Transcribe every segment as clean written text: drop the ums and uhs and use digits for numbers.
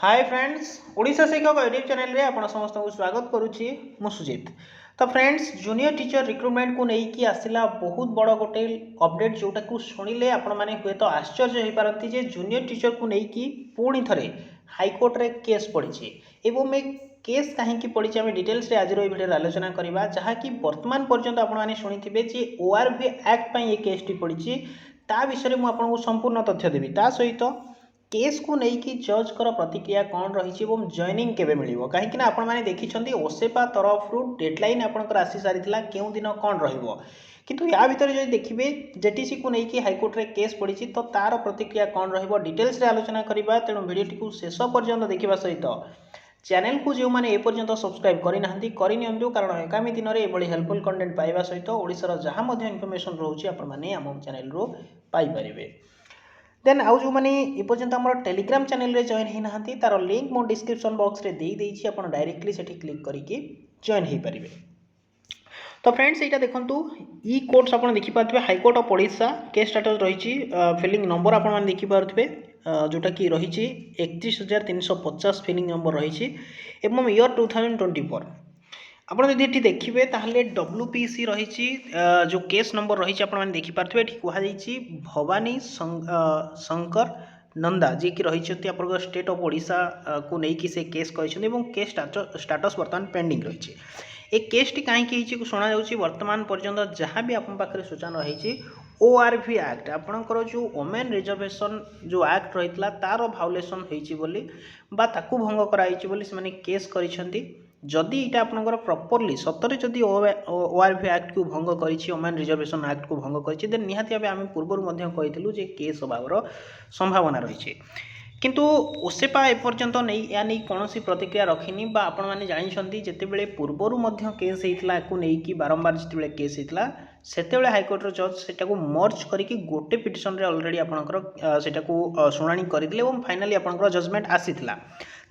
Hi friends Odisha शिक्षक YouTube channel रे आपण समस्त को स्वागत करुच्ची मु सुजित। तो फ्रेंड्स जूनियर टीचर रिक्रुटमेंट को लेकिन आसला बहुत बड़ गोटे अपडेट जोटा को शुणिले आपण मैंने हुए तो आश्चर्य हो पारती जे जूनियर टीचर को लेकिन पुणी थे हाईकोर्ट रे केस पड़ी एवं ए केस कहीं पड़ी आम डिटेल्स आज भिडियो आलोचना करवा जहाँकि वर्तमान पर्यंत आपने शुणी जे ORV एक्ट ये केस टी पड़ी ता विषय मुझे संपूर्ण तथ्य देवी ता सहित केस को लेकिन जज कर प्रतिक्रिया कौन रही जॉइनिंग केबे मिलिबो कहीं आपण मैंने देखिं ओसेपा तरफ डेडलाइन आपंकर आसी सारी क्यों दिन कौन रहिबो किंतु या भितर जो देखिए जेटीसी को लेकिन हाईकोर्ट रे केस पड़ी तो तार प्रतिक्रिया कौन रहिबो डिटेल्स रे आलोचना करवा तेणु भिडियोटी को शेष पर्यंत देखा सहित चैनल को जो मैंने एपर्यंत सब्सक्राइब करनी कारण आगामी दिन में ये हेल्पफुल कंटेंट पाइबा सहित ओडिशार जहाँ इनफॉरमेशन रोचे आपने आम चैनल रू पाइपर देन आउ जो मैंने एपर्यंत आम टेलीग्राम चैनल रे जॉइन होना तार लिंक मो डिस्क्रिप्शन बॉक्स रे देदेछि आपण डायरेक्टली सेठी क्लिक करके जॉइन हो पारे। तो फ्रेंड्स यहाँ देखूँ ई कोर्ट्स आप देखिपे high court of Odisha case status रही फिलिंग नंबर आप देखिपे जोटा कि रही 31,350 फिलिंग नंबर रही ईयर 2024 आपड़ जदि देखिए ताहले WPC रही जो केस नंबर रही देखिपे कहुई भवानी शंकर नंदा जी की रही आप स्टेट ऑफ ओडिशा को लेकिन से केस कहते केस स्टाटस बर्तमान पेंडिंग रही ए केस टी कहीं शुणा वर्तमान पर्यंत जहाँ भी आप सूचना रही ORV एक्ट आपणकर जो वोमेन रिजर्वेशन जो एक्ट रही तार भाउलेसन होती भंग कराई केस करिसेंती जदि यहाँ आपंकर प्रॉपरली सतरे जदि ORV एक्ट को भंग करी वोमेन रिजर्वेशन एक्ट को भंग करी देन निहाती भाव आम पूर्व कही जे केस होबार संभावना रही किंतु ओसेपा एपर्यंत नहीं या नहीं कौन प्रतिक्रिया रखिनी आपण मैंने जानते जितेबले पूर्वर केस होता नहीं बारंबार जिते केस होता सेतेबले हाईकोर्ट जज सेटा को मर्ज करके गोटे पिटिशन रे ऑलरेडी आपणकर सेटा को शुणाणी करथिले और फाइनली आपणकर जजमेंट आसीथिला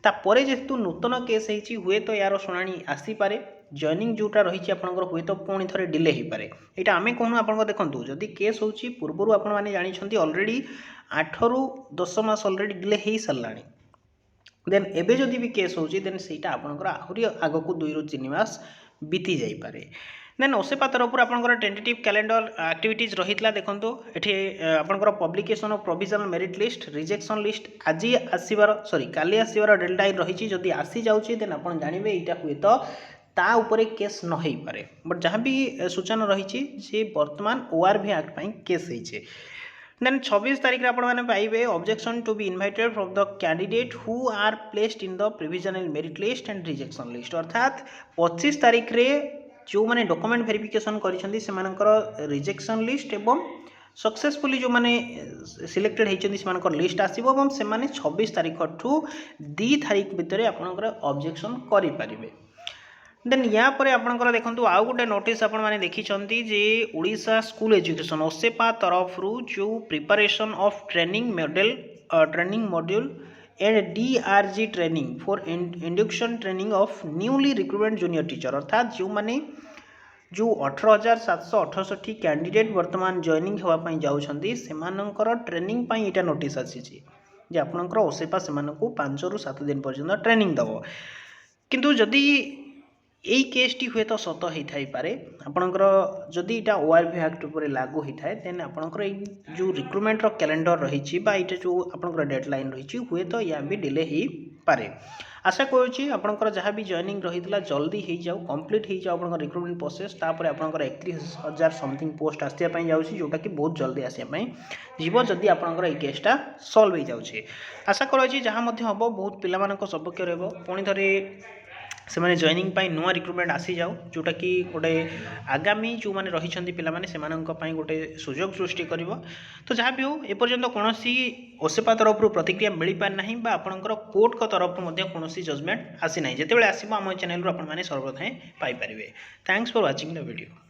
तापरे जेहेतु नूतन केस होती हुए तो यार शुणाणी आसीपारे जॉइनिंग जोटा रही आपंकर हुए तो पुणी थे डिले हो पाए यहाँ आम कहूँ आप देखूँ जदि केस हो पूर्वर आपने जानते ऑलरेडी 8 ରୁ 10 मास ऑलरेडी डिले हो सारा देन एबे जदि भी केस हो देन सेटा आपंकर आहरी आग को 2 ରୁ 3 मास बीती जापे देन ओसेपा तरफ आपंकर टेंटेटिव कैलेंडर एक्टिविटीज रही देखो ये आपंकर publication of provisional merit list rejection list आज आसबार सॉरी काली आसबार डेडलाइन रही जदि आसी जाऊँगी देन आप जानवे यहाँ हुए तो ता उपरे केस न हो पारे बट जहाँ भी सूचना रही जे वर्तमान ORV एक्ट पर केस होइछे देन 26 तारीख आपने पाइबे objection to be invited from the candidate who are placed in the provisional merit list and rejection list अर्थात 25 तारीख रे जो मैंने डॉक्यूमेंट वेरिफिकेशन करिसेंती सेमानकर रिजेक्शन लिस्ट एवं सक्सेसफुली जो मैंने सिलेक्टेड होती लिस्ट आसो और से 26 तारीख ठू 2 तारीख भितर आपंकर ऑब्जेक्शन करें देन यहाँ पर आपंकर देखो आउ गोटे नोटिस आप देखिं जे ओडिशा स्कूल एजुकेशन ओसेपा तरफ जो preparation of training module and DRG training for induction training of newly recruitment junior teacher अर्थात जो मैंने जो 18,768 कैंडिडेट वर्तमान जॉइनिंग होगापाई जाऊँगी से ट्रेनिंग यहाँ नोटिस आसी आपंकर ओसेपा से 5 ରୁ 7 दिन पर्यंत ट्रेनिंग दब किंतु जदि यही केस टी हुए तो सत होता पारे आपणकर जदि यहाँ ORV एक्ट उपर लागू होता है देन आपणकर जो रिक्रुटमेंट कैलेंडर रही ये जो आपणकर डेडलाइन रही हुए तो या भी डिले हो पारे आशा करुँची आपणकर जहाँ भी जॉइनिंग रही जल्दी हो जाऊ कंप्लीट हो जाऊ आपणकर रिक्रुटमेंट प्रोसेस तापर आपणकर 31,000 समथिंग पोस्ट आसापी जाऊँगी जोटा कि बहुत जल्दी आसापी जीव जदि आपणकर ये केसटा सल्व हो जाऊँगी आशा करुँची जहाँ हम बहुत पिला सपक्ष रुणी थे से मैंने जॉइनिंग पाई नुआ रिक्रुटमेंट आसी जाऊ जोटा कि गोटे आगामी जो मैंने रही पे गोटे सुजोग सृष्टि कर तो जहाँ भी हो एपर्यंत कौन ओसेपा तरफ प्रतिक्रिया मिल पारना आपंकर कोर्ट का तरफ कौन जजमेंट आसी ना जिते आसो आम चैनल सर्वप्रथम Piper thanks for watching the video.